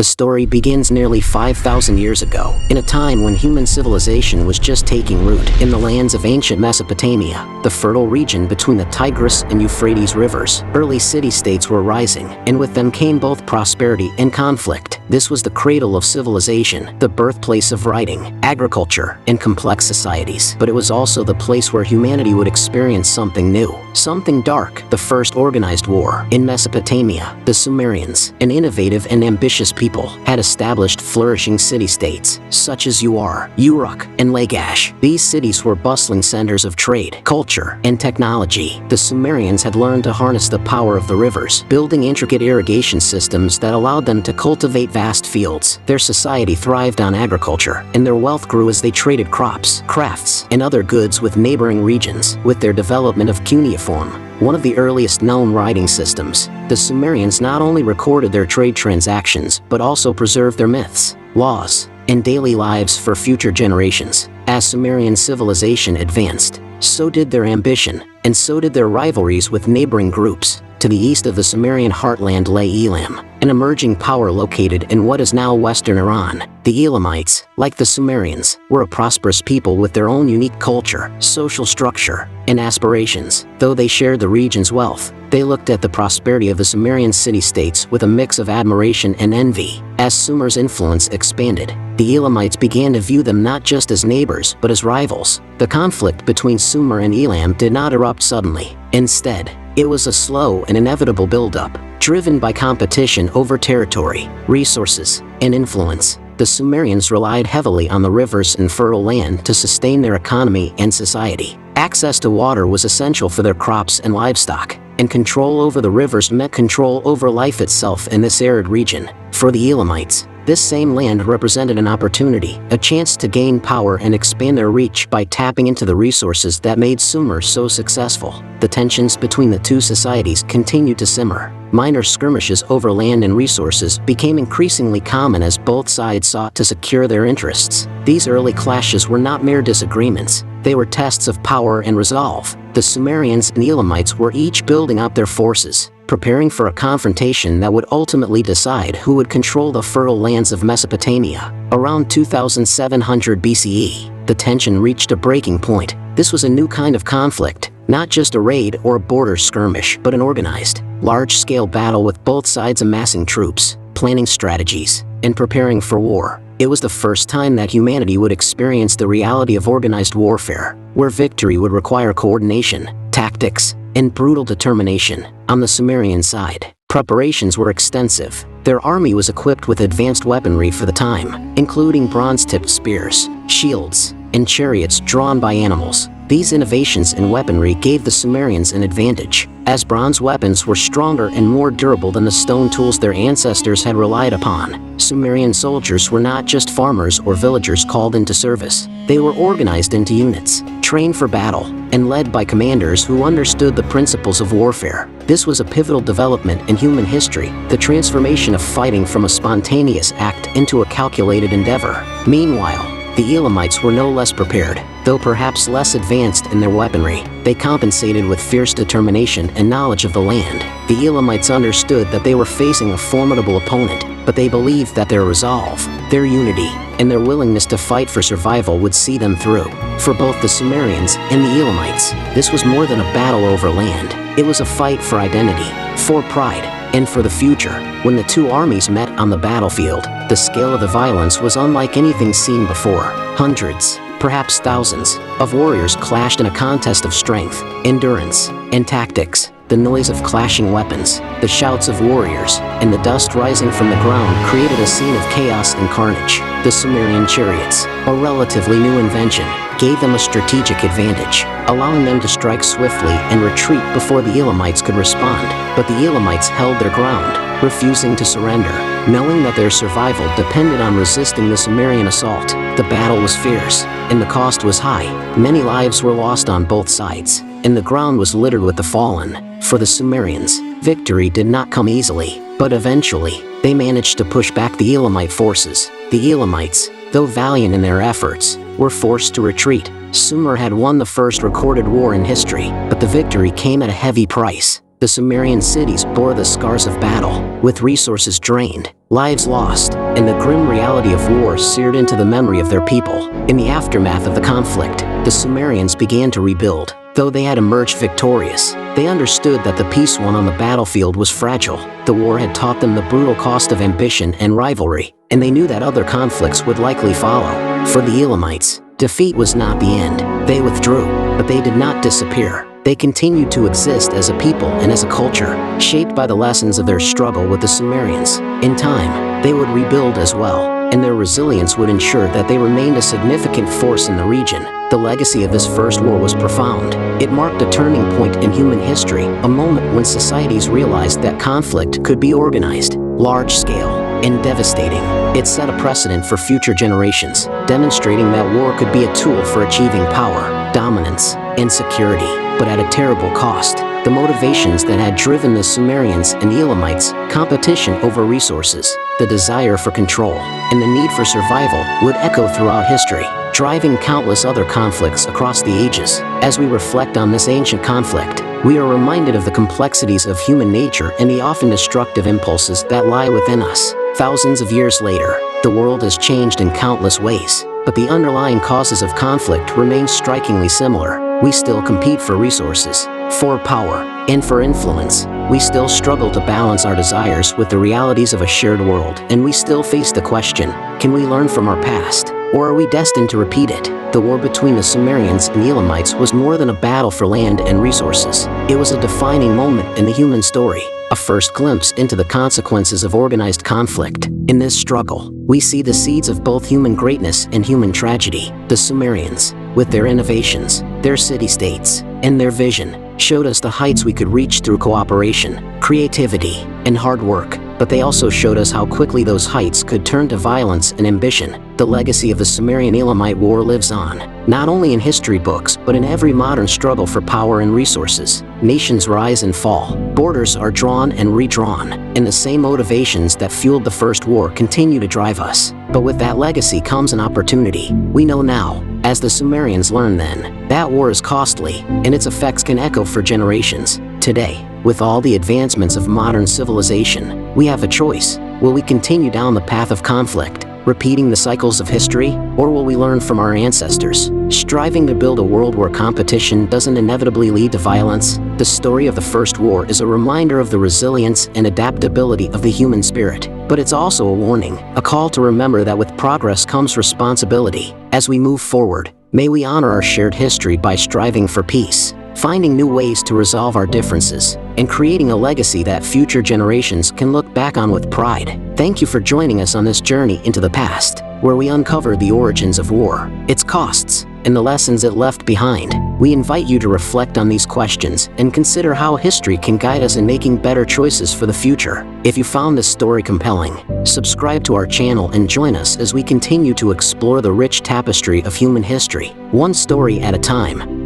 The story begins nearly 5,000 years ago, in a time when human civilization was just taking root in the lands of ancient Mesopotamia, the fertile region between the Tigris and Euphrates rivers. Early city-states were rising, and with them came both prosperity and conflict. This was the cradle of civilization, the birthplace of writing, agriculture, and complex societies. But it was also the place where humanity would experience something new, something dark. The first organized war. In Mesopotamia, the Sumerians, an innovative and ambitious people, had established flourishing city-states, such as Uruk, and Lagash. These cities were bustling centers of trade, culture, and technology. The Sumerians had learned to harness the power of the rivers, building intricate irrigation systems that allowed them to cultivate vast fields. Their society thrived on agriculture, and their wealth grew as they traded crops, crafts, and other goods with neighboring regions. With their development of cuneiform, one of the earliest known writing systems, the Sumerians not only recorded their trade transactions but also preserved their myths, laws, and daily lives for future generations. As Sumerian civilization advanced, so did their ambition, and so did their rivalries with neighboring groups. To the east of the Sumerian heartland lay Elam, an emerging power located in what is now western Iran. The Elamites, like the Sumerians, were a prosperous people with their own unique culture, social structure, and aspirations. Though they shared the region's wealth, they looked at the prosperity of the Sumerian city-states with a mix of admiration and envy. As Sumer's influence expanded, the Elamites began to view them not just as neighbors but as rivals. The conflict between Sumer and Elam did not erupt suddenly. Instead, it was a slow and inevitable buildup, driven by competition over territory, resources, and influence. The Sumerians relied heavily on the rivers and fertile land to sustain their economy and society. Access to water was essential for their crops and livestock, and control over the rivers meant control over life itself in this arid region. For the Elamites, this same land represented an opportunity, a chance to gain power and expand their reach by tapping into the resources that made Sumer so successful. The tensions between the two societies continued to simmer. Minor skirmishes over land and resources became increasingly common as both sides sought to secure their interests. These early clashes were not mere disagreements. They were tests of power and resolve. The Sumerians and Elamites were each building up their forces, preparing for a confrontation that would ultimately decide who would control the fertile lands of Mesopotamia. Around 2700 BCE, the tension reached a breaking point. This was a new kind of conflict, not just a raid or a border skirmish, but an organized, large-scale battle with both sides amassing troops, planning strategies, and preparing for war. It was the first time that humanity would experience the reality of organized warfare, where victory would require coordination, tactics, and brutal determination. On the Sumerian side, preparations were extensive. Their army was equipped with advanced weaponry for the time, including bronze-tipped spears, shields, and chariots drawn by animals. These innovations in weaponry gave the Sumerians an advantage, as bronze weapons were stronger and more durable than the stone tools their ancestors had relied upon. Sumerian soldiers were not just farmers or villagers called into service. They were organized into units, trained for battle, and led by commanders who understood the principles of warfare. This was a pivotal development in human history, the transformation of fighting from a spontaneous act into a calculated endeavor. Meanwhile, the Elamites were no less prepared. Though perhaps less advanced in their weaponry, they compensated with fierce determination and knowledge of the land. The Elamites understood that they were facing a formidable opponent, but they believed that their resolve, their unity, and their willingness to fight for survival would see them through. For both the Sumerians and the Elamites, this was more than a battle over land. It was a fight for identity, for pride, and for the future. When the two armies met on the battlefield, the scale of the violence was unlike anything seen before. Hundreds, perhaps thousands, of warriors clashed in a contest of strength, endurance, and tactics. The noise of clashing weapons, the shouts of warriors, and the dust rising from the ground created a scene of chaos and carnage. The Sumerian chariots, a relatively new invention, gave them a strategic advantage, allowing them to strike swiftly and retreat before the Elamites could respond. But the Elamites held their ground, refusing to surrender, knowing that their survival depended on resisting the Sumerian assault. The battle was fierce, and the cost was high. Many lives were lost on both sides, and the ground was littered with the fallen. For the Sumerians, victory did not come easily, but eventually, they managed to push back the Elamite forces. The Elamites, though valiant in their efforts, were forced to retreat. Sumer had won the first recorded war in history, but the victory came at a heavy price. The Sumerian cities bore the scars of battle, with resources drained, lives lost, and the grim reality of war seared into the memory of their people. In the aftermath of the conflict, the Sumerians began to rebuild. Though they had emerged victorious, they understood that the peace won on the battlefield was fragile. The war had taught them the brutal cost of ambition and rivalry, and they knew that other conflicts would likely follow. For the Elamites, defeat was not the end. They withdrew, but they did not disappear. They continued to exist as a people and as a culture, shaped by the lessons of their struggle with the Sumerians. In time, they would rebuild as well, and their resilience would ensure that they remained a significant force in the region. The legacy of this first war was profound. It marked a turning point in human history, a moment when societies realized that conflict could be organized, large-scale, and devastating. It set a precedent for future generations, demonstrating that war could be a tool for achieving power, dominance, and security, but at a terrible cost. The motivations that had driven the Sumerians and Elamites, competition over resources, the desire for control, and the need for survival, would echo throughout history, driving countless other conflicts across the ages. As we reflect on this ancient conflict, we are reminded of the complexities of human nature and the often destructive impulses that lie within us. Thousands of years later, the world has changed in countless ways, but the underlying causes of conflict remain strikingly similar. We still compete for resources, for power, and for influence. We still struggle to balance our desires with the realities of a shared world, and we still face the question, can we learn from our past, or are we destined to repeat it? The war between the Sumerians and the Elamites was more than a battle for land and resources. It was a defining moment in the human story, a first glimpse into the consequences of organized conflict. In this struggle, we see the seeds of both human greatness and human tragedy. The Sumerians, with their innovations, their city-states, and their vision, showed us the heights we could reach through cooperation, creativity, and hard work. But they also showed us how quickly those heights could turn to violence and ambition. The legacy of the Sumerian-Elamite War lives on, not only in history books, but in every modern struggle for power and resources. Nations rise and fall, borders are drawn and redrawn, and the same motivations that fueled the first war continue to drive us. But with that legacy comes an opportunity. We know now, as the Sumerians learned then, that war is costly, and its effects can echo for generations. Today, with all the advancements of modern civilization, we have a choice. Will we continue down the path of conflict, repeating the cycles of history, or will we learn from our ancestors, striving to build a world where competition doesn't inevitably lead to violence? The story of the First War is a reminder of the resilience and adaptability of the human spirit, but it's also a warning, a call to remember that with progress comes responsibility. As we move forward, may we honor our shared history by striving for peace, finding new ways to resolve our differences, and creating a legacy that future generations can look back on with pride. Thank you for joining us on this journey into the past, where we uncover the origins of war, its costs, and the lessons it left behind. We invite you to reflect on these questions and consider how history can guide us in making better choices for the future. If you found this story compelling, subscribe to our channel and join us as we continue to explore the rich tapestry of human history, one story at a time.